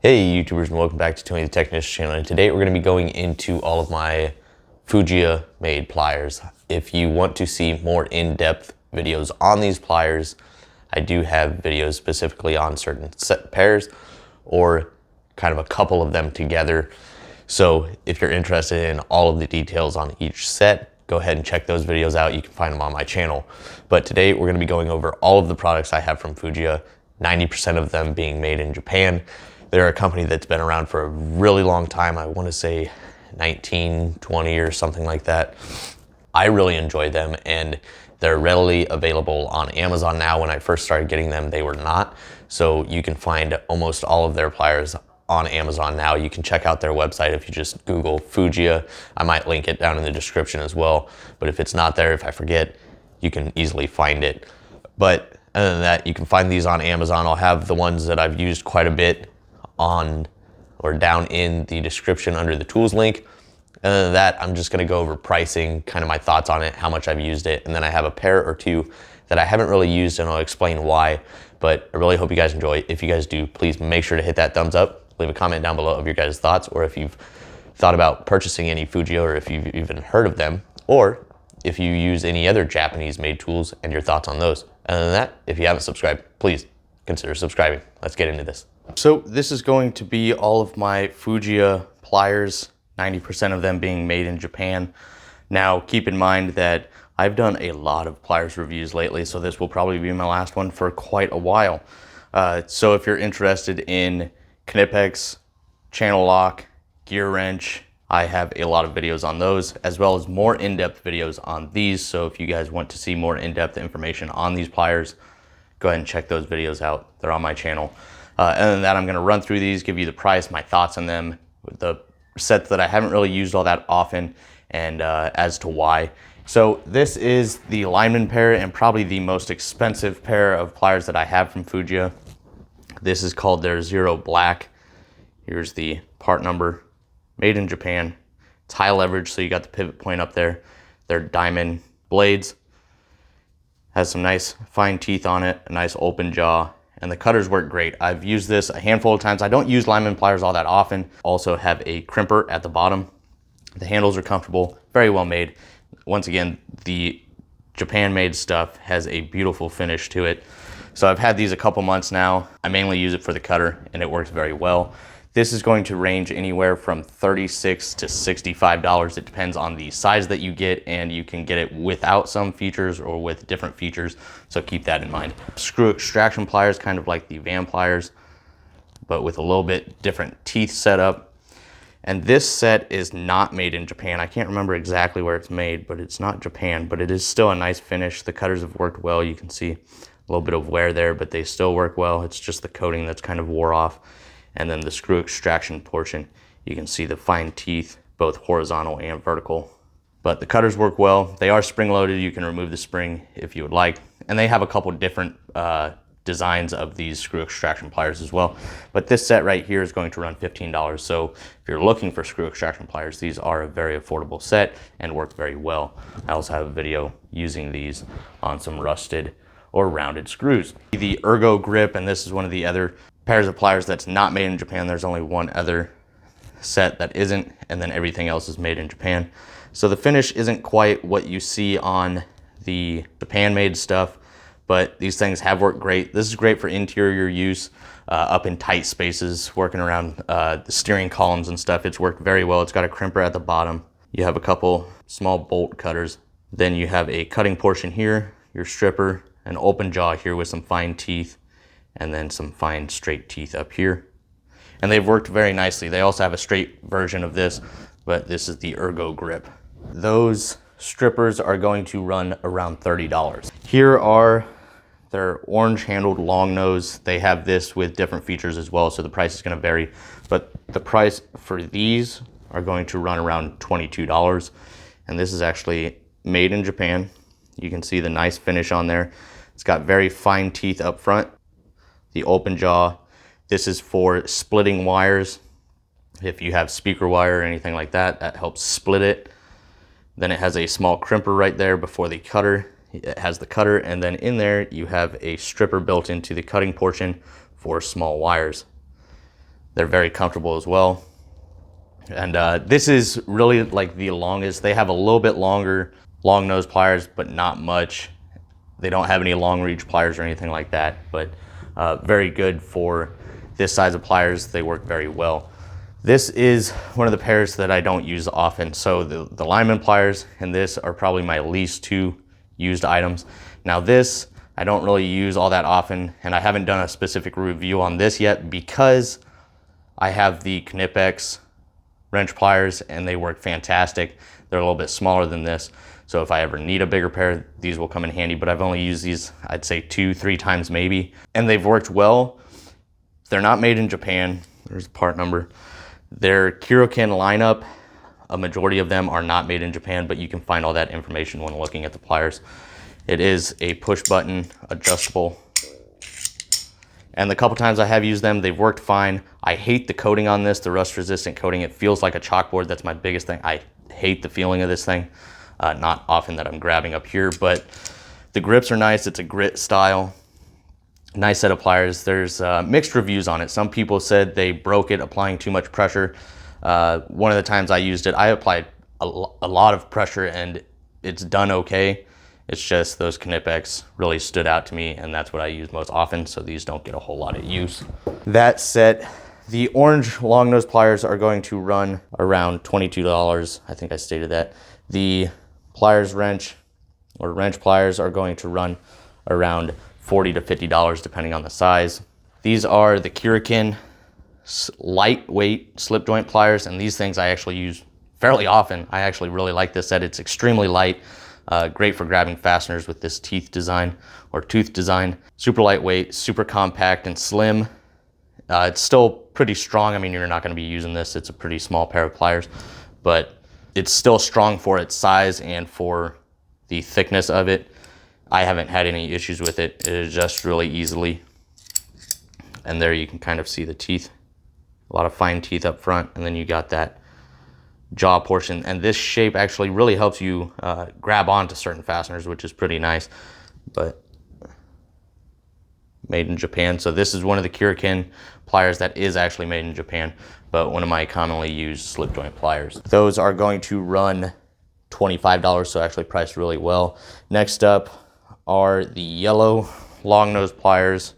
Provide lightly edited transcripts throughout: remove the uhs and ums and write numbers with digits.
Hey YouTubers, and welcome back to Tony the Technician channel. And today we're going to be going into all of my Fujiya made pliers. If you want to see more in-depth videos on these pliers, I do have videos specifically on certain set pairs or kind of a couple of them together. So if you're interested in all of the details on each set, go ahead and check those videos out. You can find them on my channel. But today we're going to be going over all of the products I have from Fujiya, 90% of them being made in Japan. They're a company that's been around for a really long time. I want to say 1920 or something like that. I really enjoy them, and they're readily available on Amazon now. When I first started getting them, they were not. So you can find almost all of their pliers on Amazon now. You can check out their website if you just Google Fujiya. I might link it down in the description as well. But if it's not there, if I forget, you can easily find it. But other than that, you can find these on Amazon. I'll have the ones that I've used quite a bit on or down in the description under the tools link. Other than that, I'm just going to go over pricing, kind of my thoughts on it, how much I've used it, and then I have a pair or two that I haven't really used, and I'll explain why. But I really hope you guys enjoy. If you guys do, please make sure to hit that thumbs up, leave a comment down below of your guys' thoughts, or if you've thought about purchasing any Fujiya, or if you've even heard of them, or if you use any other Japanese made tools and your thoughts on those. Other than that, if you haven't subscribed, please consider subscribing. Let's get into this. So this is going to be all of my Fujiya pliers, 90% of them being made in Japan. Now keep in mind that I've done a lot of pliers reviews lately, so this will probably be my last one for quite a while. So if you're interested in Knipex, channel lock, gear wrench, I have a lot of videos on those, as well as more in-depth videos on these. So if you guys want to see more in-depth information on these pliers, go ahead and check those videos out. They're on my channel. Other than that, I'm going to run through these, give you the price, my thoughts on them, the sets that I haven't really used all that often, and as to why. So this is the Lineman pair, and probably the most expensive pair of pliers that I have from Fujiya. This is called their Zero Black. Here's the part number. Made in Japan. It's high leverage, so you got the pivot point up there. They're diamond blades. Has some nice fine teeth on it, a nice open jaw, and the cutters work great. I've used this a handful of times. I don't use Lineman pliers all that often. Also have a crimper at the bottom. The handles are comfortable, very well made. Once again, the Japan-made stuff has a beautiful finish to it. So I've had these a couple months now. I mainly use it for the cutter, and it works very well. This is going to range anywhere from $36 to $65. It depends on the size that you get, and you can get it without some features or with different features, so keep that in mind. Screw extraction pliers, kind of like the Van pliers, but with a little bit different teeth setup. And this set is not made in Japan. I can't remember exactly where it's made, but it's not Japan, but it is still a nice finish. The cutters have worked well. You can see a little bit of wear there, but they still work well. It's just the coating that's kind of wore off. And then the screw extraction portion, you can see the fine teeth, both horizontal and vertical. But the cutters work well. They are spring loaded. You can remove the spring if you would like. And they have a couple different designs of these screw extraction pliers as well. But this set right here is going to run $15. So if you're looking for screw extraction pliers, these are a very affordable set and work very well. I also have a video using these on some rusted or rounded screws. The ergo grip, and this is one of the other pairs of pliers that's not made in Japan. There's only one other set that isn't, and then everything else is made in Japan. So the finish isn't quite what you see on the Japan-made stuff, but these things have worked great. This is great for interior use, up in tight spaces, working around the steering columns and stuff. It's worked very well. It's got a crimper at the bottom. You have a couple small bolt cutters. Then you have a cutting portion here, your stripper, an open jaw here with some fine teeth, and then some fine straight teeth up here. And they've worked very nicely. They also have a straight version of this, but this is the ergo grip. Those strippers are going to run around $30. Here are their orange handled long nose. They have this with different features as well, so the price is gonna vary. But the price for these are going to run around $22. And this is actually made in Japan. You can see the nice finish on there. It's got very fine teeth up front. The open jaw. This is for splitting wires. If you have speaker wire or anything like that, that helps split it. Then it has a small crimper right there before the cutter. It has the cutter, and then in there you have a stripper built into the cutting portion for small wires. They're very comfortable as well. And this is really like the longest. They have a little bit longer long nose pliers, but not much. They don't have any long reach pliers or anything like that, but very good for this size of pliers. They work very well. This is one of the pairs that I don't use often. So the Lineman Pliers and this are probably my least two used items. Now this, I don't really use all that often, and I haven't done a specific review on this yet because I have the Knipex wrench pliers and they work fantastic. They're a little bit smaller than this. So if I ever need a bigger pair, these will come in handy, but I've only used these, I'd say 2-3 times maybe. And they've worked well. They're not made in Japan. There's a part number. Their Kirikin lineup, a majority of them are not made in Japan, but you can find all that information when looking at the pliers. It is a push button adjustable. And the couple times I have used them, they've worked fine. I hate the coating on this, the rust resistant coating. It feels like a chalkboard. That's my biggest thing. I hate the feeling of this thing. Not often that I'm grabbing up here, but the grips are nice. It's a grit style. Nice set of pliers. There's mixed reviews on it. Some people said they broke it applying too much pressure. One of the times I used it, I applied a lot of pressure and it's done okay. It's just those Knipex really stood out to me, and that's what I use most often, so these don't get a whole lot of use. That said, the orange long nose pliers are going to run around $22. I think I stated that. The pliers wrench pliers are going to run around $40 to $50 depending on the size. These are the Kirikin lightweight slip joint pliers, and these things I actually use fairly often. I actually really like this set. It's extremely light. Great for grabbing fasteners with this teeth design or tooth design. Super lightweight, super compact and slim. It's still pretty strong. I mean, you're not going to be using this. It's a pretty small pair of pliers, but it's still strong for its size and for the thickness of it. I haven't had any issues with it. It adjusts really easily. And there you can kind of see the teeth. A lot of fine teeth up front, and then you got that jaw portion, and this shape actually really helps you grab onto certain fasteners, which is pretty nice. But made in Japan. So this is one of the Kirikin pliers that is actually made in Japan, but one of my commonly used slip joint pliers. Those are going to run $25, so actually priced really well. Next up are the yellow long nose pliers,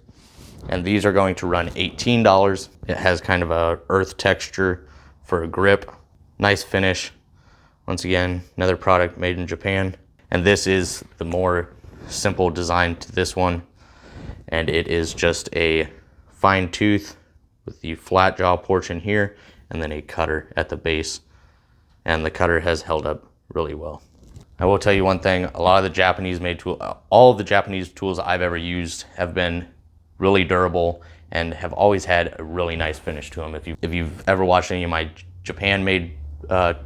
and these are going to run $18. It has kind of a earth texture for a grip. Nice finish. Once again, another product made in Japan. And this is the more simple design to this one. And it is just a fine tooth with the flat jaw portion here and then a cutter at the base. And the cutter has held up really well. I will tell you one thing, a lot of the Japanese made tools, all of the Japanese tools I've ever used have been really durable and have always had a really nice finish to them. If you've ever watched any of my Japan made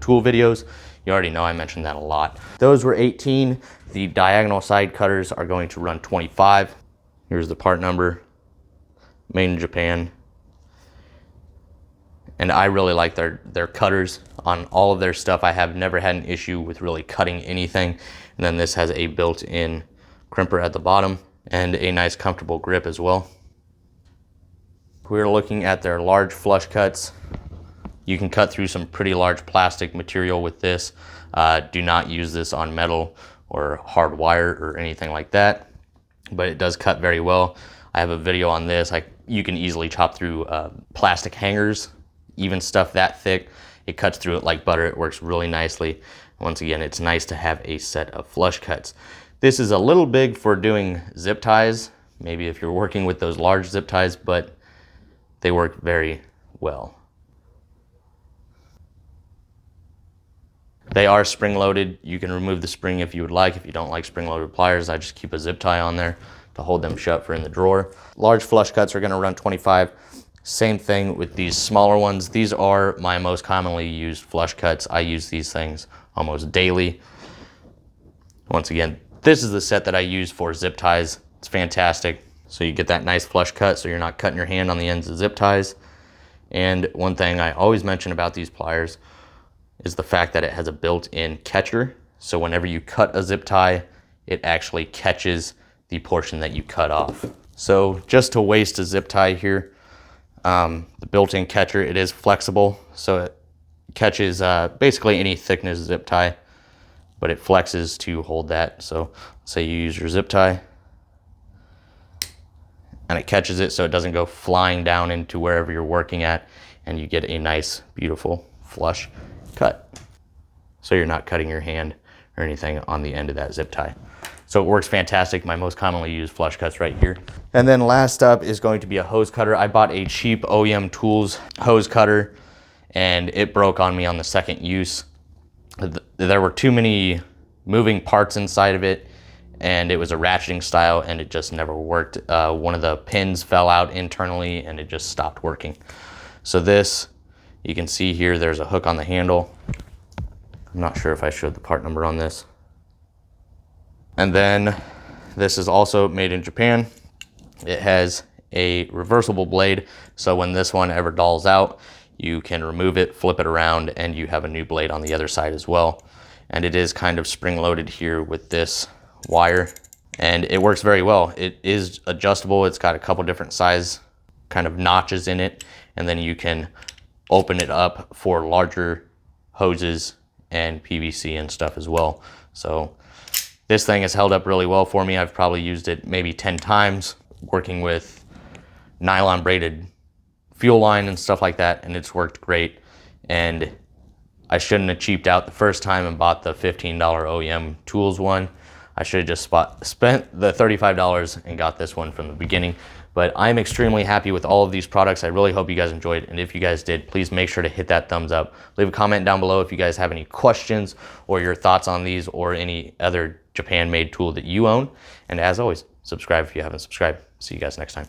tool videos, you already know I mentioned that a lot. Those were 18. The diagonal side cutters are going to run 25. Here's the part number, made in Japan. And I really like their cutters on all of their stuff. I have never had an issue with really cutting anything. And then this has a built-in crimper at the bottom and a nice comfortable grip as well. We're looking at their large flush cuts. You can cut through some pretty large plastic material with this. Do not use this on metal or hard wire or anything like that, but it does cut very well. I have a video on this. You can easily chop through plastic hangers, even stuff that thick. It cuts through it like butter. It works really nicely. Once again, it's nice to have a set of flush cuts. This is a little big for doing zip ties, maybe if you're working with those large zip ties, but they work very well. They are spring-loaded. You can remove the spring if you would like. If you don't like spring-loaded pliers, I just keep a zip tie on there to hold them shut for in the drawer. Large flush cuts are going to run 25. Same thing with these smaller ones. These are my most commonly used flush cuts. I use these things almost daily. Once again, this is the set that I use for zip ties. It's fantastic. So you get that nice flush cut so you're not cutting your hand on the ends of zip ties. And one thing I always mention about these pliers is the fact that it has a built-in catcher. So whenever you cut a zip tie, it actually catches the portion that you cut off. So just to waste a zip tie here, the built-in catcher. It is flexible, so it catches basically any thickness zip tie, but it flexes to hold that. So say you use your zip tie and it catches it so it doesn't go flying down into wherever you're working at, and you get a nice, beautiful, flush cut. So you're not cutting your hand or anything on the end of that zip tie. So it works fantastic. My most commonly used flush cuts right here. And then last up is going to be a hose cutter. I bought a cheap OEM Tools hose cutter and it broke on me on the second use. There were too many moving parts inside of it, and it was a ratcheting style and it just never worked. One of the pins fell out internally and it just stopped working. So this, you can see here, there's a hook on the handle. I'm not sure if I showed the part number on this. And then this is also made in Japan. It has a reversible blade, so when this one ever dulls out, you can remove it, flip it around, and you have a new blade on the other side as well. And it is kind of spring-loaded here with this wire, and it works very well. It is adjustable. It's got a couple different size kind of notches in it, and then you can open it up for larger hoses and PVC and stuff as well. So this thing has held up really well for me. I've probably used it maybe 10 times working with nylon braided fuel line and stuff like that, and it's worked great. And I shouldn't have cheaped out the first time and bought the $15 OEM Tools one. I should have just spent the $35 and got this one from the beginning. But I'm extremely happy with all of these products. I really hope you guys enjoyed, and if you guys did, please make sure to hit that thumbs up. Leave a comment down below if you guys have any questions or your thoughts on these or any other Japan-made tool that you own. And as always, subscribe if you haven't subscribed. See you guys next time.